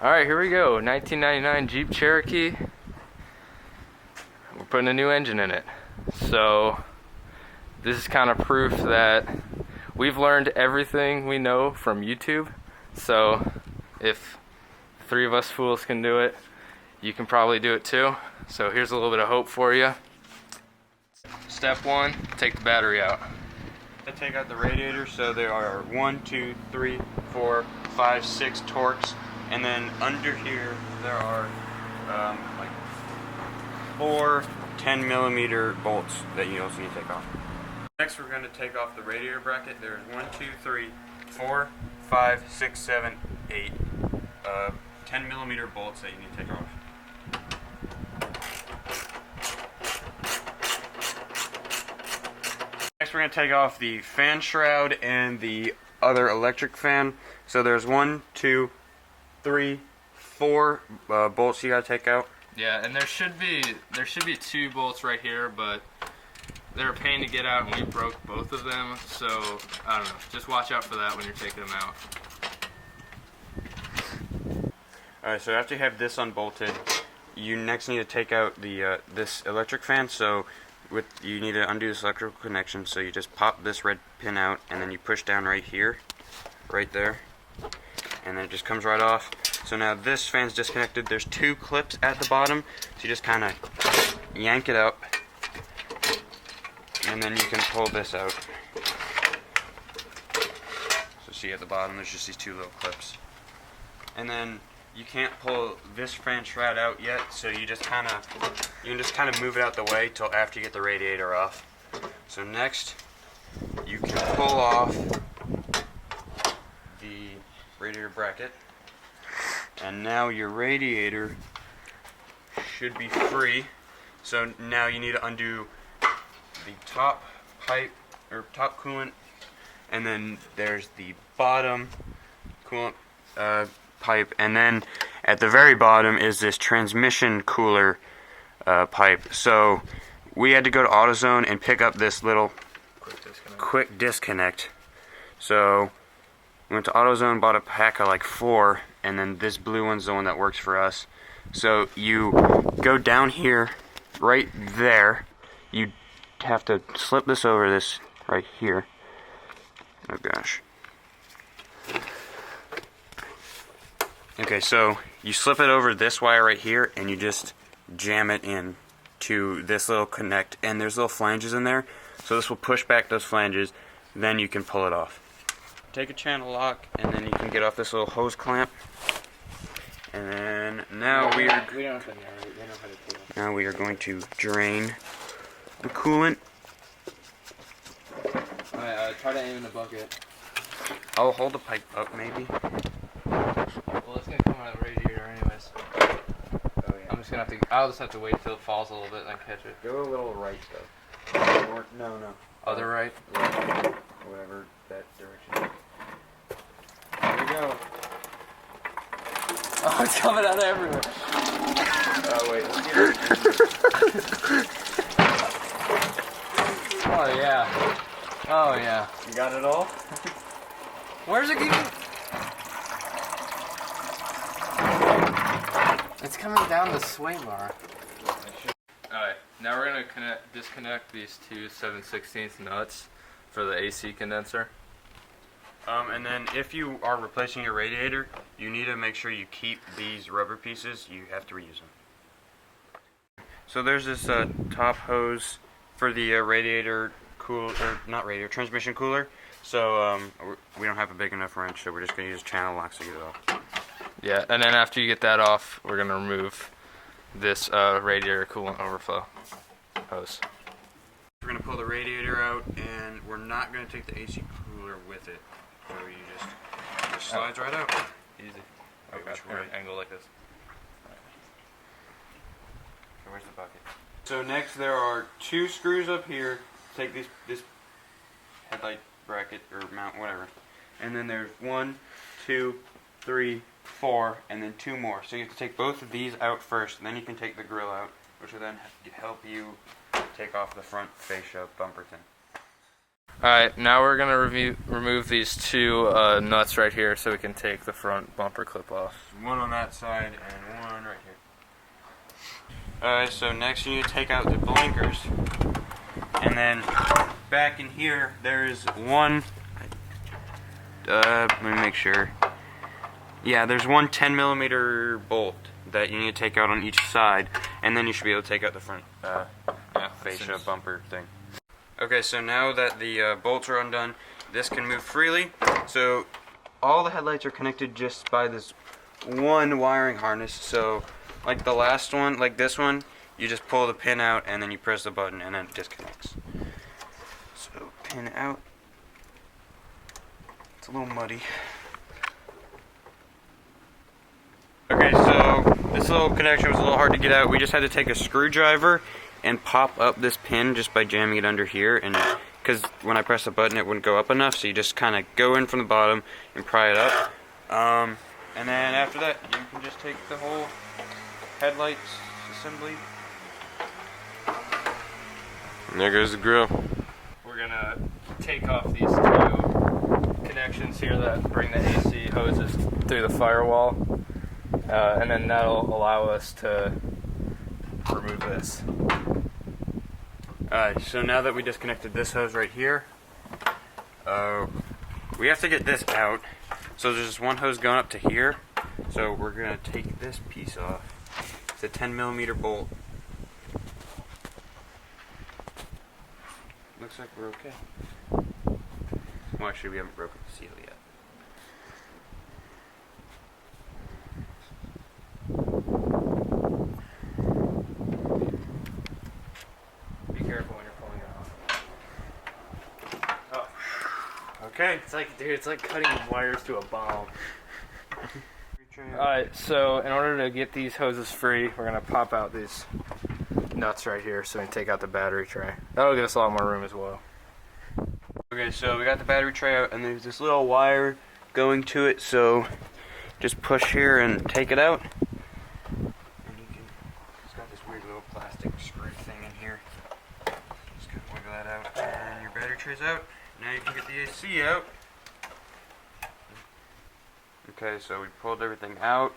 Alright, here we go. 1999 Jeep Cherokee. We're putting a new engine in it. So, this is kind of proof that we've learned everything we know from YouTube. So, if three of us fools can do it, you can probably do it too. So, here's a little bit of hope for you. Step one, take the battery out. I take out the radiator, so there are 1, 2, 3, 4, 5, 6 torques, and then under here there are like 4 10mm bolts that you also need to take off. Next we're going to take off the radiator bracket. There's 1, 2, 3, 4, 5, 6, 7, 8 10mm bolts that you need to take off. Next we're going to take off the fan shroud and the other electric fan. So there's 1, 2, 3, 4 bolts you got to take out. Yeah, and there should be 2 bolts right here, but they're a pain to get out and we broke both of them, so I don't know, just watch out for that when you're taking them out. Alright, so after you have this unbolted, you next need to take out the this electric fan. So you need to undo this electrical connection, so you just pop this red pin out and then you push down right here, right there, and then it just comes right off. So now this fan's disconnected. There's 2 clips at the bottom, so you just kind of yank it up and then you can pull this out. So see at the bottom there's just these 2 little clips, and then you can't pull this fan shroud out yet, so you can just kind of move it out the way till after you get the radiator off. So next, you can pull off the radiator bracket, and now your radiator should be free. So now you need to undo the top pipe or top coolant, and then there's the bottom coolant pipe, and then at the very bottom is this transmission cooler pipe. So we had to go to AutoZone and pick up this little quick disconnect. So we went to AutoZone, bought a pack of like 4, and then this blue one's the one that works for us. So you go down here, right there, you have to slip this over this right here. Oh gosh. Okay, so you slip it over this wire right here and you just jam it in to this little connect, and there's little flanges in there, so this will push back those flanges, then you can pull it off. Take a channel lock and then you can get off this little hose clamp, and then now we are going to drain the coolant. Alright, try to aim in the bucket. I'll hold the pipe up maybe. Well, it's gonna come out of the radiator anyways. Oh yeah. I'll just have to wait till it falls a little bit and then catch it. Go a little right though. Or, no. Other right? Yeah. Whatever that direction. There we go. Oh, it's coming out everywhere. Oh wait, let's get it. Oh yeah. Oh yeah. You got it all? Where's it getting? It's coming down the sway bar. Alright, now we're going to disconnect these 2 7/16 nuts for the AC condenser. And then if you are replacing your radiator, you need to make sure you keep these rubber pieces. You have to reuse them. So there's this top hose for the radiator transmission cooler. So we don't have a big enough wrench, so we're just going to use channel locks to get it off. Yeah, and then after you get that off, we're going to remove this radiator coolant overflow hose. We're going to pull the radiator out, and we're not going to take the AC cooler with it. So you just slides right out. Easy. Wait, Okay, which way? angle like this. So where's the bucket? So next there are 2 screws up here. Take this headlight bracket or mount, whatever. And then there's 1, 2, 3, 4, and then 2 more. So you have to take both of these out first, and then you can take the grill out, which will then help you take off the front fascia bumper thing. Alright, now we're going to remove these two nuts right here so we can take the front bumper clip off. One on that side and one right here. Alright, so next you need to take out the blinkers. And then back in here, there is one, let me make sure. Yeah, there's one 10mm bolt that you need to take out on each side, and then you should be able to take out the front fascia bumper thing. Okay, so now that the bolts are undone, this can move freely. So all the headlights are connected just by this one wiring harness. So like the last one, like this one, you just pull the pin out and then you press the button and then it disconnects. So pin out. It's a little muddy. Okay, so this little connection was a little hard to get out. We just had to take a screwdriver and pop up this pin just by jamming it under here, and because when I press the button it wouldn't go up enough, so you just kind of go in from the bottom and pry it up, and then after that you can just take the whole headlights assembly. And there goes the grill. We're gonna take off these two connections here that bring the AC hoses through the firewall, and then that'll allow us to remove this. Alright, so now that we disconnected this hose right here, we have to get this out. So there's just one hose going up to here, so we're going to take this piece off. It's a 10mm bolt. Looks like we're okay. Well, actually we haven't broken the seal yet. Okay. It's like, dude, it's like cutting wires to a bomb. Alright, so in order to get these hoses free, we're going to pop out these nuts right here so we can take out the battery tray. That'll give us a lot more room as well. Okay, so we got the battery tray out and there's this little wire going to it, so just push here and take it out. And you can, it's got this weird little plastic screw thing in here. Just kind of wiggle that out and your battery tray's out. Now you can get the AC out. Okay, so we pulled everything out.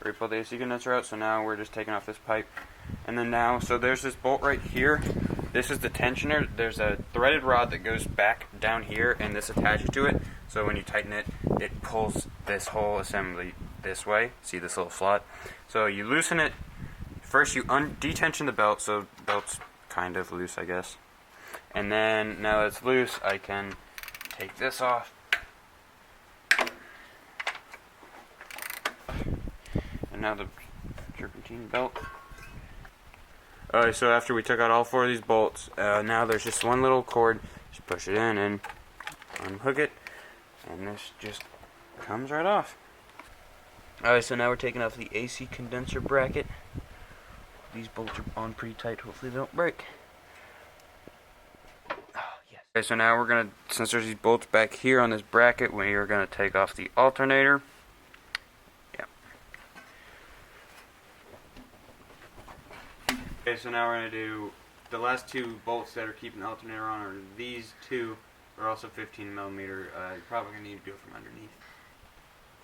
We pulled the AC condenser out, so now we're just taking off this pipe. And then now, so there's this bolt right here. This is the tensioner. There's a threaded rod that goes back down here, and this attaches to it. So when you tighten it, it pulls this whole assembly this way. See this little slot? So you loosen it. First you detension the belt, so the belt's kind of loose, I guess. And then, now that it's loose, I can take this off. And now the serpentine belt. Alright, so after we took out all four of these bolts, now there's just one little cord. Just push it in and unhook it. And this just comes right off. Alright, so now we're taking off the AC condenser bracket. These bolts are on pretty tight, hopefully they don't break. Okay, so now we're going to, since there's these bolts back here on this bracket, we are going to take off the alternator. Yeah. Okay, so now we're going to do, the last two bolts that are keeping the alternator on are these two, are also 15mm. You're probably going to need to go from underneath.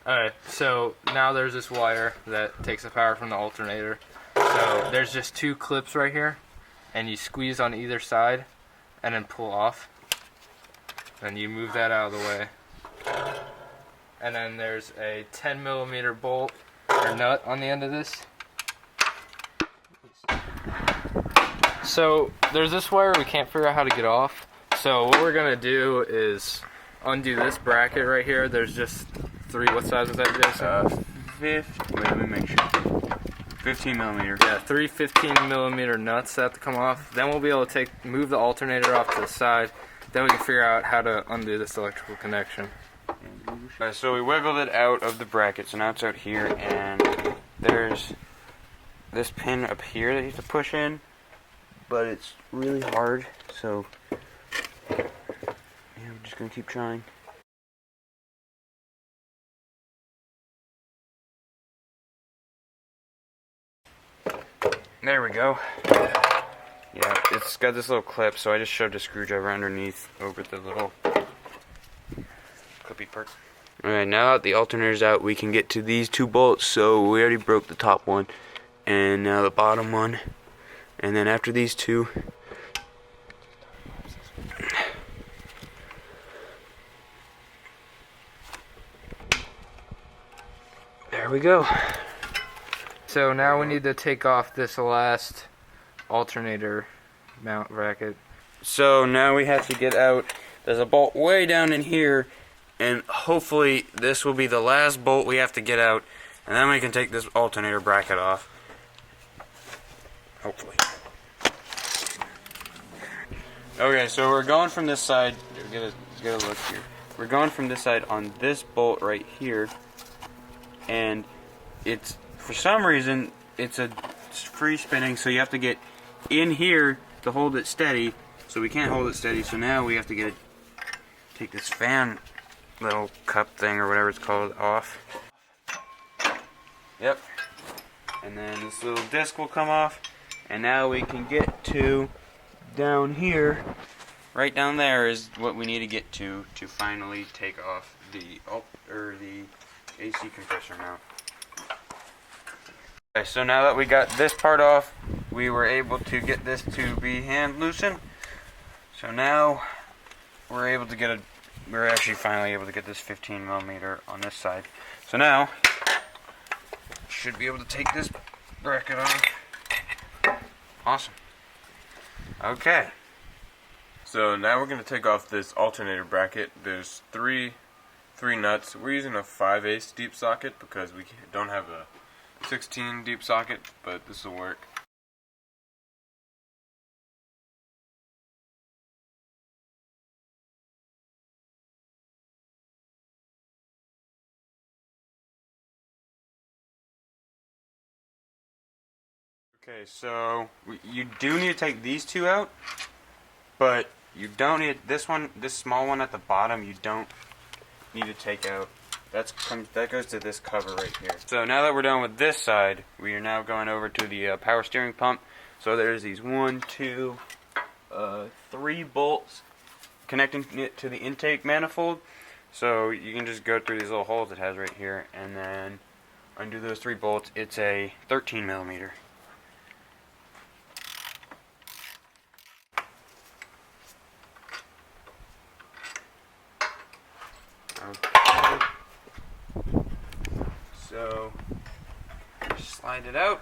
Alright, so now there's this wire that takes the power from the alternator. So there's just two clips right here, and you squeeze on either side and then pull off. And you move that out of the way. And then there's a 10mm bolt or nut on the end of this. So there's this wire we can't figure out how to get off. So what we're gonna do is undo this bracket right here. There's just three, what size is that, Jason? Wait, let me make sure. 15mm. Yeah, three 15mm nuts that have to come off. Then we'll be able to move the alternator off to the side. Then we can figure out how to undo this electrical connection. So we wiggled it out of the bracket, so now it's out here, and there's this pin up here that you have to push in, but it's really hard, so yeah, we're just going to keep trying. There we go. Yeah, it's got this little clip, so I just shoved a screwdriver underneath over the little clippy part. Alright, now that the alternator's out, we can get to these two bolts. So we already broke the top one, and now the bottom one. And then after these two, there we go. So now we need to take off this last alternator mount bracket. So now we have to get out. There's a bolt way down in here, and hopefully this will be the last bolt we have to get out, and then we can take this alternator bracket off. Hopefully. Okay, so we're going from this side. Get a look here. We're going from this side on this bolt right here, and it's, for some reason, it's a free spinning, so you have to get in here to hold it steady. So we can't hold it steady, so now we have to take this fan little cup thing or whatever it's called off. Yep. And then this little disc will come off, and now we can get to down here. Right down there is what we need to get to finally take off the AC compressor mount. Okay, so now that we got this part off, we were able to get this to be hand loosened. So now we're actually finally able to get this 15mm on this side. So now should be able to take this bracket off. Awesome. Okay. So now we're going to take off this alternator bracket. There's three nuts. We're using a 5/8 deep socket because we don't have a 16 deep socket, but this will work. Okay, so you do need to take these two out, but you don't need this small one at the bottom. You don't need to take out. That goes to this cover right here. So now that we're done with this side, we are now going over to the power steering pump. So there's these 1, 2, 3 bolts connecting it to the intake manifold. So you can just go through these little holes it has right here, and then undo those 3 bolts. It's a 13mm. Okay. So just slide it out,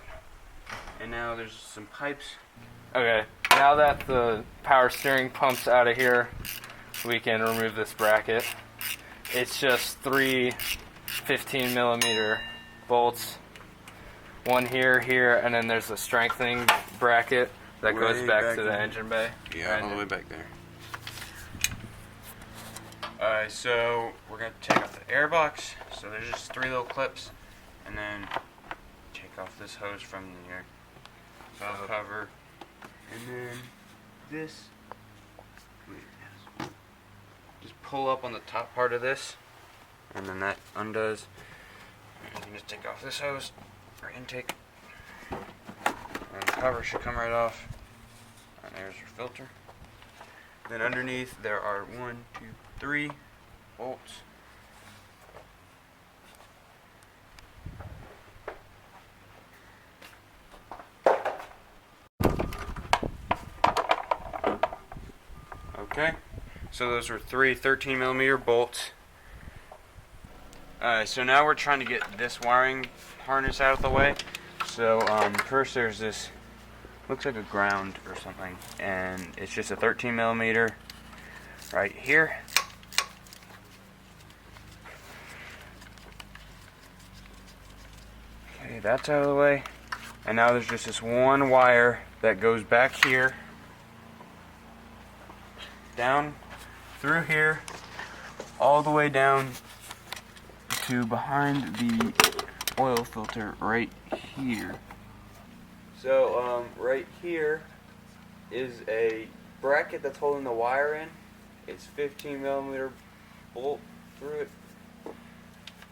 and now there's some pipes. Okay, now that the power steering pump's out of here, we can remove this bracket. It's just 3 15mm bolts. One here, and then there's a strengthening bracket that goes Way back back to the there. engine bay. Yeah, all the way back there. Alright, so we're going to take off the airbox. So there's just 3 little clips, and then take off this hose from your valve cover, and then this. Just pull up on the top part of this, and then that undoes. And you can just take off this hose or intake, and the cover should come right off. And there's your filter. Then underneath there are 1, 2, 3 bolts. Okay, so those are 3 13mm bolts. So now we're trying to get this wiring harness out of the way. So first there's this, looks like a ground or something, and it's just a 13mm right here. Okay, that's out of the way. And now there's just this one wire that goes back here, down through here, all the way down to behind the oil filter right here. So right here is a bracket that's holding the wire in. It's 15mm bolt through it.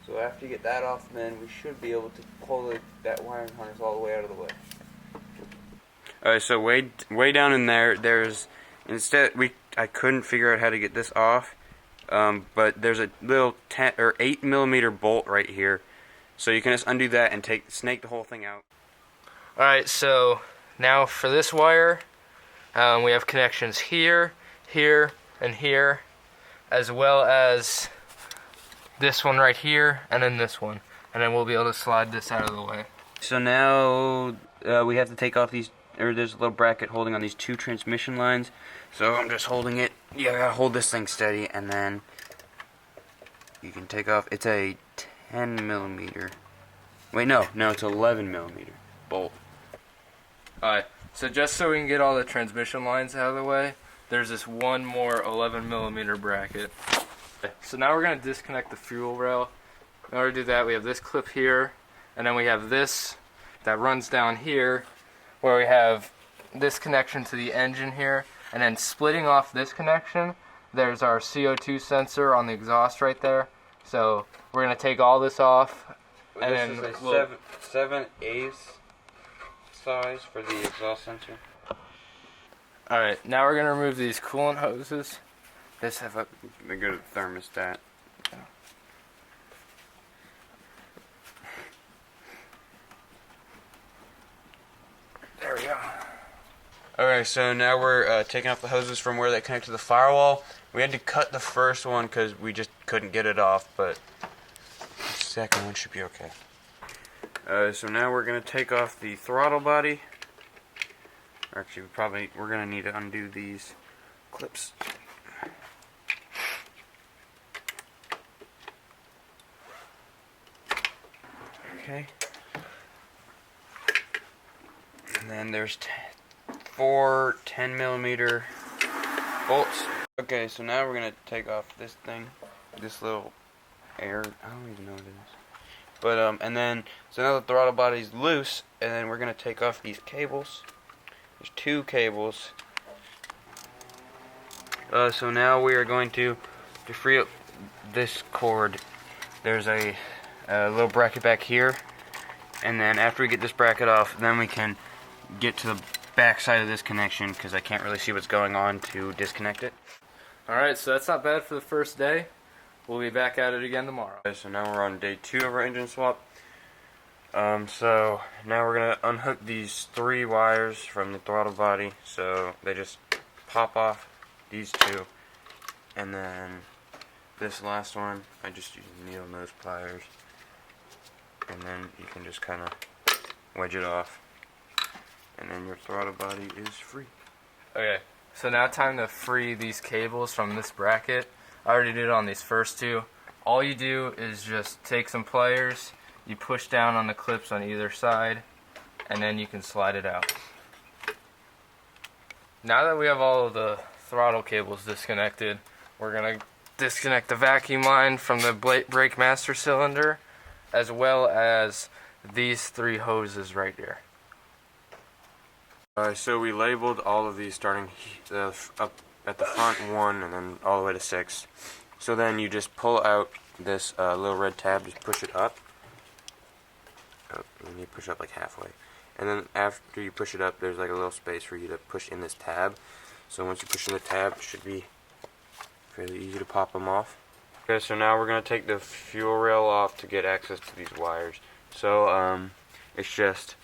So after you get that off, then we should be able to pull that wiring harness all the way out of the way. Alright, so way down in there, there's I couldn't figure out how to get this off, but there's a little 10 or 8mm bolt right here, so you can just undo that and snake the whole thing out. Alright, so now for this wire, we have connections here, here, and here, as well as this one right here, and then this one. And then we'll be able to slide this out of the way. So now we have to take off these, or there's a little bracket holding on these 2 transmission lines. So I'm just holding it. You gotta hold this thing steady, and then you can take off. It's a 10mm. Wait, no, it's 11mm bolt. Alright, so just so we can get all the transmission lines out of the way, there's this one more 11mm bracket. So now we're going to disconnect the fuel rail. In order to do that, we have this clip here, and then we have this that runs down here, where we have this connection to the engine here, and then splitting off this connection, there's our CO2 sensor on the exhaust right there. So we're going to take all this off, and then this is a we'll 7/8 size for the exhaust sensor. Alright, now we're going to remove these coolant hoses. This have a They go to the thermostat. There we go. Okay, so now we're taking off the hoses from where they connect to the firewall. We had to cut the first one because we just couldn't get it off, but the second one should be okay. So now we're going to take off the throttle body. Or actually, we're going to need to undo these clips. Okay. And then there's 4 10mm bolts. Okay, so now we're going to take off this thing. This little I don't even know what it is. But, and then, so now the throttle body's loose, and then we're going to take off these cables. There's 2 cables. So now we are going to free up this cord. There's a little bracket back here, and then after we get this bracket off, then we can get to the back side of this connection, because I can't really see what's going on to disconnect it. Alright, so that's not bad for the first day. We'll be back at it again tomorrow. Okay, so now we're on day 2 of our engine swap. So now we're going to unhook these 3 wires from the throttle body, so they just pop off, these 2, and then this last one, I just use needle nose pliers, and then you can just kind of wedge it off, and then your throttle body is free. Okay, so now time to free these cables from this bracket. I already did it on these first 2. All you do is just take some pliers, you push down on the clips on either side, and then you can slide it out. Now that we have all of the throttle cables disconnected, we're going to disconnect the vacuum line from the brake master cylinder, as well as these 3 hoses right here. So we labeled all of these starting up at the front 1 and then all the way to 6. So then you just pull out this little red tab, just push it up. And you push up like halfway. And then after you push it up, there's like a little space for you to push in this tab. So once you push in the tab, it should be fairly easy to pop them off. Okay, so now we're going to take the fuel rail off to get access to these wires. So it's just,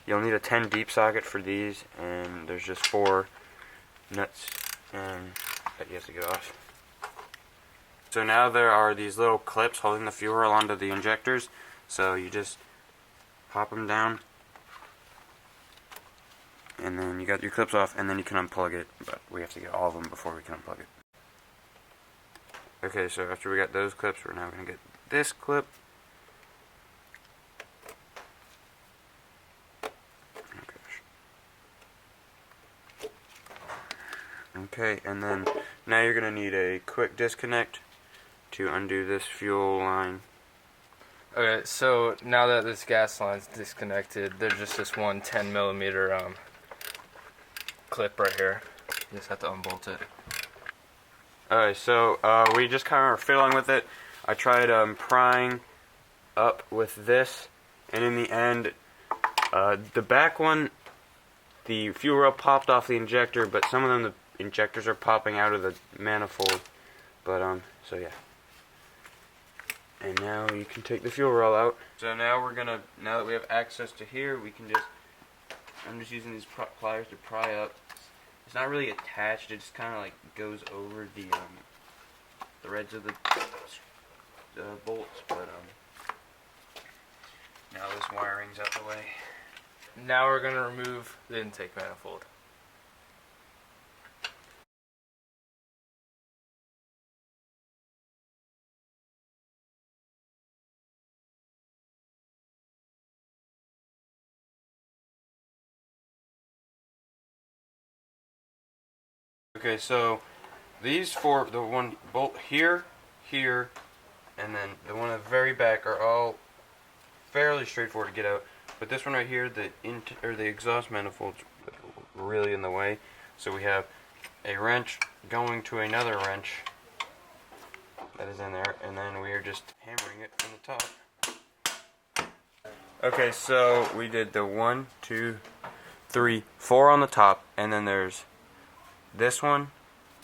you'll need a 10 deep socket for these, and there's just 4 nuts and that you have to get off. So now there are these little clips holding the fuel rail onto the injectors, so you just pop them down, and then you got your clips off, and then you can unplug it, but we have to get all of them before we can unplug it. Okay, so after we got those clips, we're now going to get this clip. Okay, and then now you're going to need a quick disconnect to undo this fuel line. Okay, so now that this gas line's disconnected, there's just this one 10mm clip right here. You just have to unbolt it. Alright, so we just kind of are fiddling with it. I tried prying up with this, and in the end, the back one the fuel rail popped off the injector, but some of them the injectors are popping out of the manifold. But so yeah. And now you can take the fuel rail out. So now now that we have access to here, we can I'm just using these pliers to pry up. It's not really attached, it just kind of like goes over the threads of the bolts, but now this wiring's out the way. Now we're going to remove the intake manifold. Okay, so these four, the one bolt here, here, and then the one at the very back are all fairly straightforward to get out. But this one right here, the exhaust manifold's really in the way. So we have a wrench going to another wrench that is in there, and then we are just hammering it on the top. Okay, so we did the 1, 2, 3, 4 on the top, and then there's this one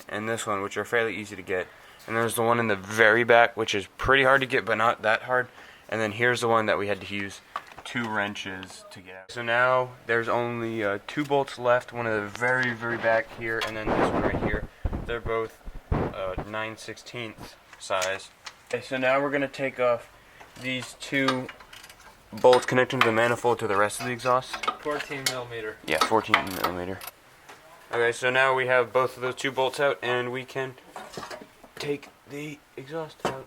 and this one, which are fairly easy to get, and there's the one in the very back, which is pretty hard to get but not that hard, and then here's the one that we had to use 2 wrenches to get out. So now there's only 2 bolts left, one at the very back here, and then this one right here. They're both 9/16 size. Okay, so now we're going to take off these 2 bolts connecting the manifold to the rest of the exhaust. 14 millimeter. Yeah, 14 millimeter. Okay, so now we have both of those 2 bolts out, and we can take the exhaust out.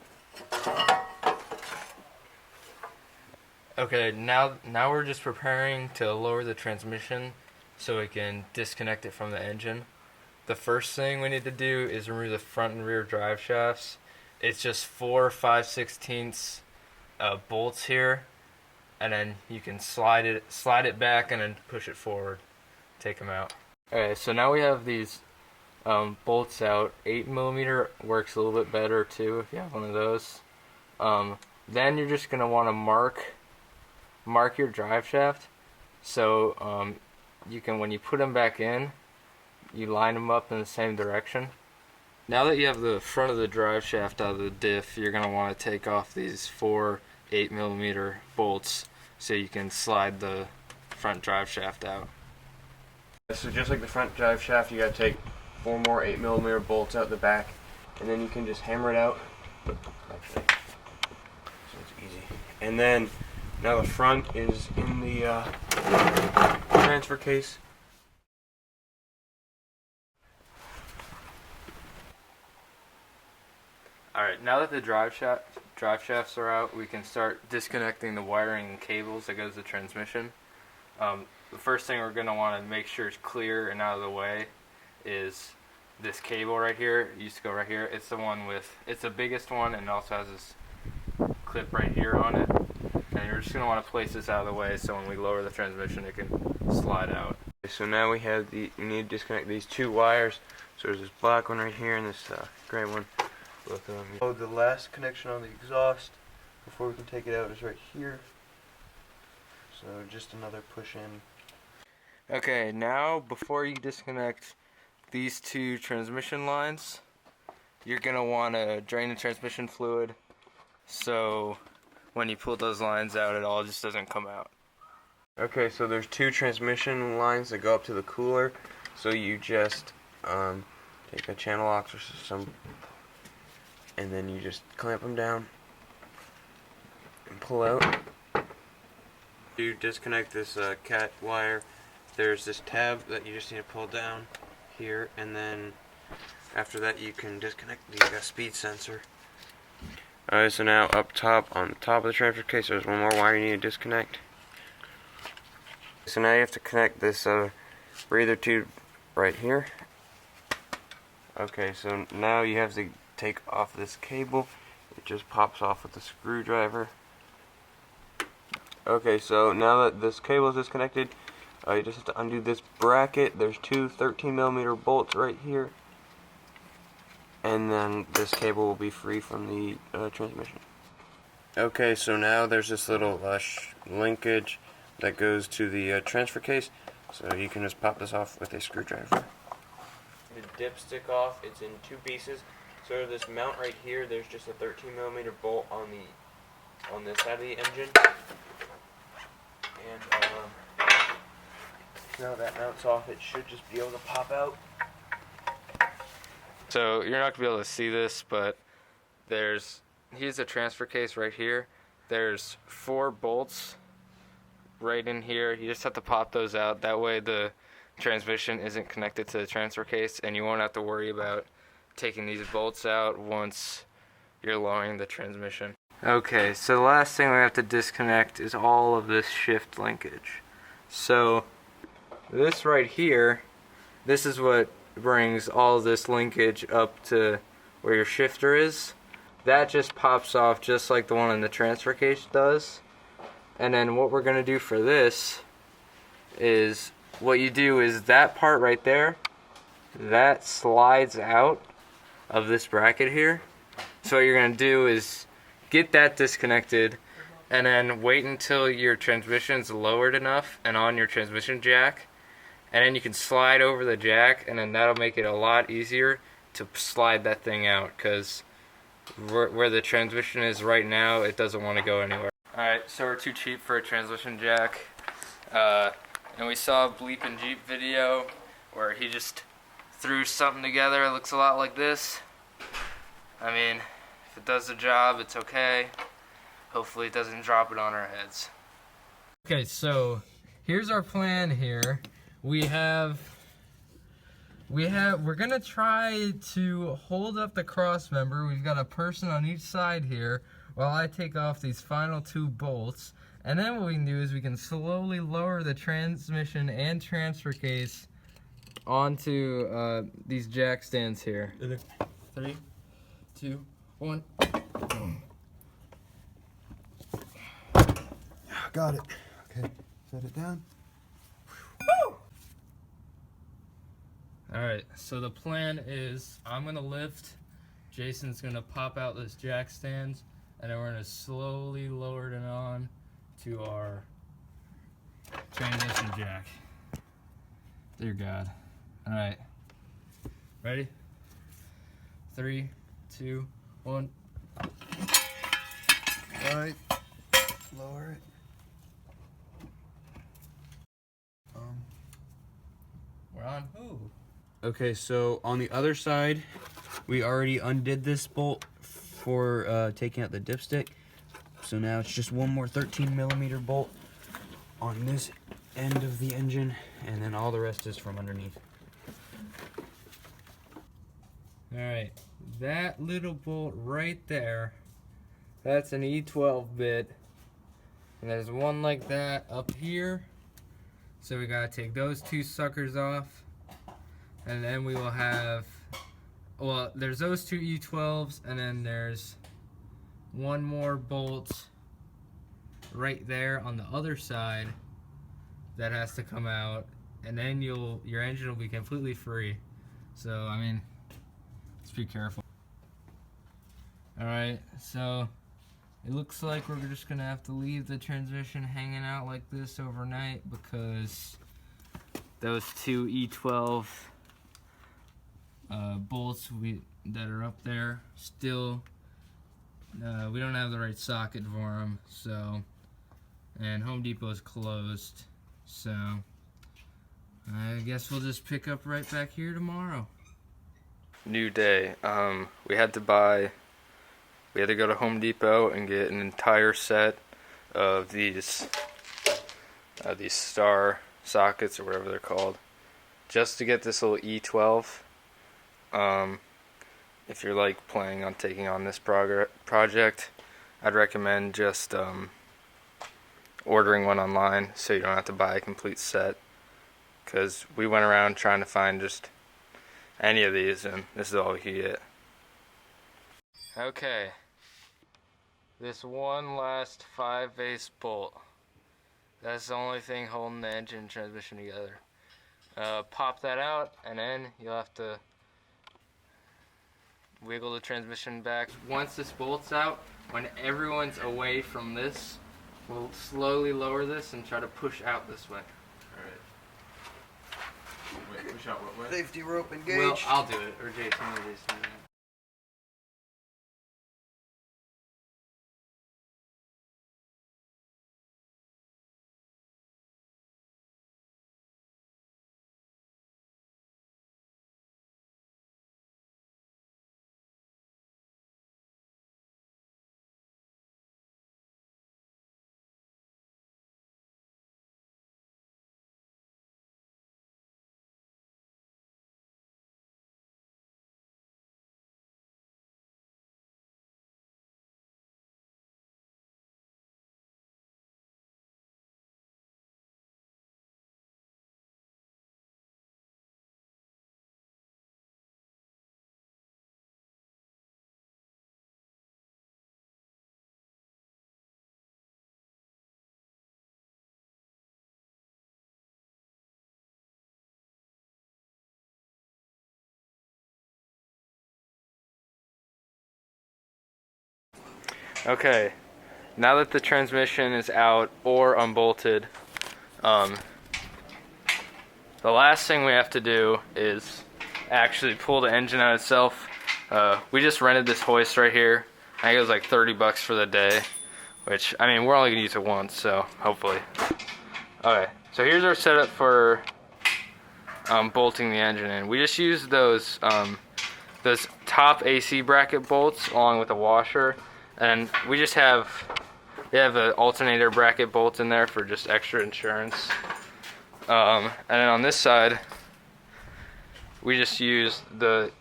Okay, now we're just preparing to lower the transmission so we can disconnect it from the engine. The first thing we need to do is remove the front and rear drive shafts. It's just 4 5/16 bolts here, and then you can slide it back and then push it forward. Take them out. Okay, so now we have these bolts out. 8 millimeter works a little bit better too if you have one of those. Then you're just gonna want to mark your drive shaft, so you can, when you put them back in, you line them up in the same direction. Now that you have the front of the drive shaft out of the diff, you're gonna want to take off these 4 8 millimeter bolts so you can slide the front drive shaft out. So just like the front drive shaft, you gotta take 4 more 8 millimeter bolts out the back, and then you can just hammer it out. Actually, so it's easy. And then now the front is in the transfer case. Alright, now that the drive shafts are out, we can start disconnecting the wiring and cables that goes to the transmission. The first thing we're going to want to make sure is clear and out of the way is this cable right here. It used to go right here. It's the one it's the biggest one, and it also has this clip right here on it. And you're just going to want to place this out of the way so when we lower the transmission it can slide out. So now we need to disconnect these 2 wires. So there's this black one right here and this gray one. The last connection on the exhaust before we can take it out is right here. So just another push in. Okay, now before you disconnect these 2 transmission lines, you're going to want to drain the transmission fluid so when you pull those lines out it all just doesn't come out. Okay, so there's 2 transmission lines that go up to the cooler. So you just take a channel lock or some, and then you just clamp them down and pull out. You disconnect this cat wire. There's this tab that you just need to pull down here, and then after that you can disconnect the speed sensor. Alright, so now up top, on the top of the transfer case, there's one more wire you need to disconnect. So now you have to connect this breather tube right here. Okay, so now you have to take off this cable. It just pops off with a screwdriver. Okay, so now that this cable is disconnected, you just have to undo this bracket. There's 2 13 millimeter bolts right here, and then this cable will be free from the transmission. Okay, so now there's this little linkage that goes to the transfer case. So you can just pop this off with a screwdriver. The dipstick off, it's in two pieces. So this mount right here, there's just a 13mm bolt on this side of the engine. And now that mounts off, it should just be able to pop out. So you're not gonna be able to see this, but here's a transfer case right here. There's 4 bolts right in here. You just have to pop those out. That way the transmission isn't connected to the transfer case, and you won't have to worry about taking these bolts out once you're lowering the transmission. Okay, so the last thing we have to disconnect is all of this shift linkage. So this right here, this is what brings all this linkage up to where your shifter is. That just pops off just like the one in the transfer case does. And then what we're gonna do for this is, what you do is that part right there, that slides out of this bracket here. So what you're gonna do is get that disconnected and then wait until your transmission's lowered enough and on your transmission jack, and then you can slide over the jack, and then that'll make it a lot easier to slide that thing out, because where the transmission is right now, it doesn't want to go anywhere. Alright, so we're too cheap for a transmission jack. And we saw a Bleep and Jeep video where he just threw something together. It looks a lot like this. I mean, if it does the job, it's okay. Hopefully it doesn't drop it on our heads. Okay, so here's our plan here. We're gonna try to hold up the cross member. We've got a person on each side here while I take off these final 2 bolts. And then what we can do is we can slowly lower the transmission and transfer case onto these jack stands here. 3, 2, 1. Got it. Okay, set it down. Alright, so the plan is I'm gonna lift, Jason's gonna pop out those jack stands, and then we're gonna slowly lower it on to our transmission jack. Dear God. Alright. Ready? 3, 2, 1. Alright, lower it. We're on. Ooh. Okay, so on the other side, we already undid this bolt for taking out the dipstick. So now it's just one more 13mm bolt on this end of the engine, and then all the rest is from underneath. Alright, that little bolt right there, that's an E12 bit. And there's one like that up here. So we gotta take those 2 suckers off. And then we will have, well, there's those 2 E12s, and then there's one more bolt right there on the other side that has to come out, and then your engine will be completely free. So I mean, just be careful. Alright, so it looks like we're just gonna have to leave the transmission hanging out like this overnight, because those 2 E12 bolts that are up there still, we don't have the right socket for them, so, and Home Depot is closed, so I guess we'll just pick up right back here tomorrow. New day. We had to go to Home Depot and get an entire set of these star sockets, or whatever they're called, just to get this little E12. If you're like planning on taking on this project, I'd recommend just ordering one online so you don't have to buy a complete set, because we went around trying to find just any of these, and this is all we could get. Okay, this one last 5-ace bolt, that's the only thing holding the engine and transmission together. Pop that out, and then you'll have to wiggle the transmission back. Once this bolt's out, when everyone's away from this, we'll slowly lower this and try to push out this way. Alright. Wait, which out what way? Safety rope engaged. Well, I'll do it, or Jason will do it. Okay, now that the transmission is out or unbolted, the last thing we have to do is actually pull the engine out itself. We just rented this hoist right here. I think it was like $30 for the day, which, I mean, we're only gonna use it once, so hopefully. Okay, so here's our setup for bolting the engine in. We just use those top AC bracket bolts along with a washer. And we just have an alternator bracket bolt in there for just extra insurance. And then on this side, we just use the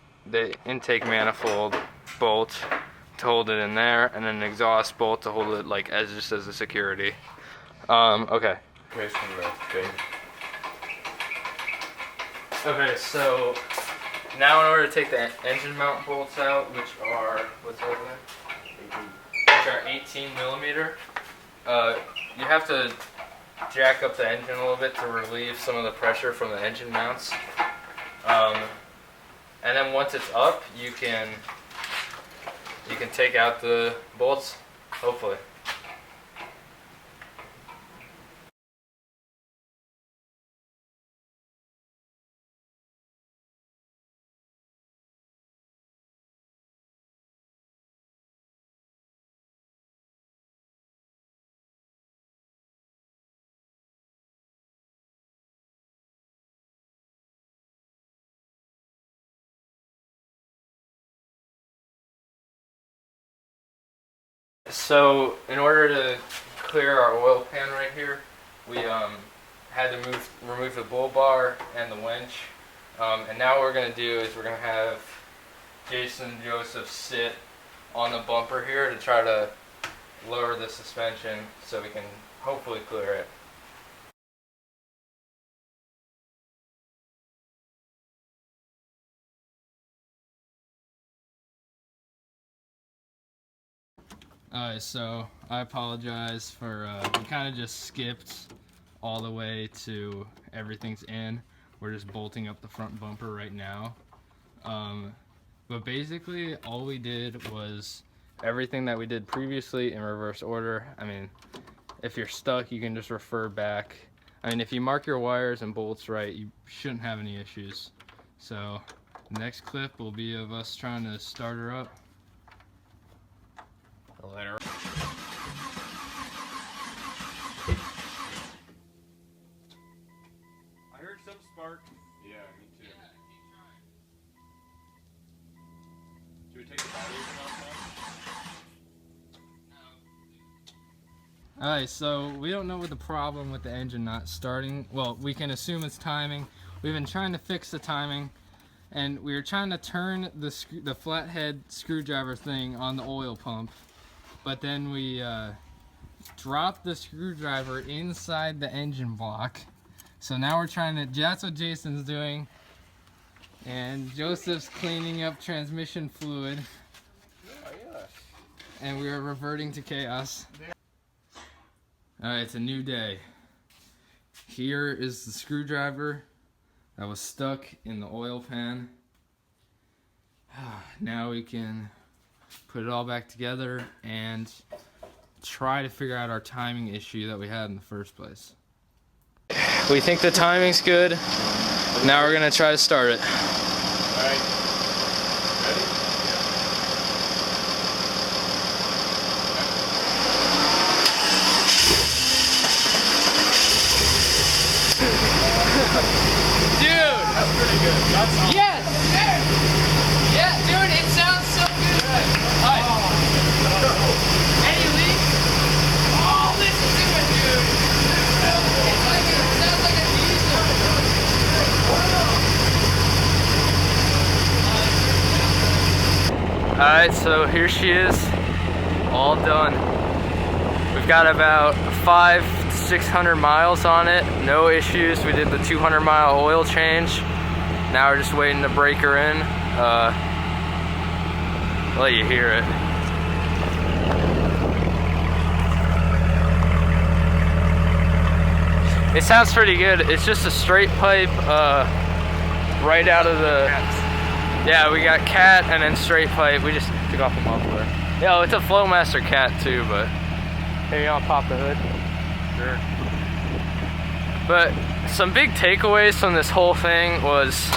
intake manifold bolt to hold it in there, and then an exhaust bolt to hold it like just as a security. Okay. Case from the thing. Okay, so now in order to take the engine mount bolts out, which are what's over there? Which are 18 millimeter. You have to jack up the engine a little bit to relieve some of the pressure from the engine mounts. And then once it's up, you can take out the bolts, hopefully. So in order to clear our oil pan right here, we had to remove the bull bar and the winch. And now what we're going to do is we're going to have Jason and Joseph sit on the bumper here to try to lower the suspension so we can hopefully clear it. Alright, so I apologize for, we kind of just skipped all the way to everything's in. We're just bolting up the front bumper right now. But basically all we did was everything that we did previously in reverse order. I mean, if you're stuck, you can just refer back. I mean, if you mark your wires and bolts right, you shouldn't have any issues. So the next clip will be of us trying to start her up. Later. I heard some spark. Yeah, me too. Should we take the batteries out now? Alright, so we don't know what the problem with the engine not starting. Well, we can assume it's timing. We've been trying to fix the timing, and we were trying to turn the flathead screwdriver thing on the oil pump. But then we dropped the screwdriver inside the engine block. So now we're trying to, that's what Jason's doing. And Joseph's cleaning up transmission fluid. Oh, yeah. And we are reverting to chaos. Alright, it's a new day. Here is the screwdriver that was stuck in the oil pan. Now we can put it all back together and try to figure out our timing issue that we had in the first place. We think the timing's good. Now we're gonna try to start it. Alright. Ready? Dude! That's pretty good. That's awesome. Yes! Yeah, dude, it sounds so good. Any leaks? Oh, listen to it, dude. It's like it sounds like a diesel. Alright, so here she is, all done. We've got about 500 to 600 miles on it, no issues. We did the 200-mile oil change. Now we're just waiting to break her in. Let you hear it. It sounds pretty good. It's just a straight pipe right out of the... Yeah, we got cat and then straight pipe. We just took off the muffler. Yeah, it's a Flowmaster cat too, but... Here, you want to pop the hood? Sure. But some big takeaways from this whole thing was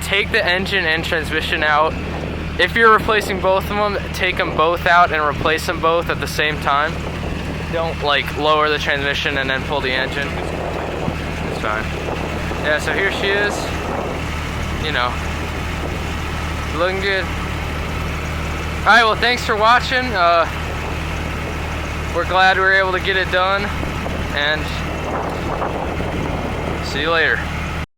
take the engine and transmission out. If you're replacing both of them, take them both out and replace them both at the same time. Don't like lower the transmission and then pull the engine. It's fine. Yeah, so here she is. You know, looking good. Alright, well, thanks for watching. We're glad we were able to get it done, and see you later.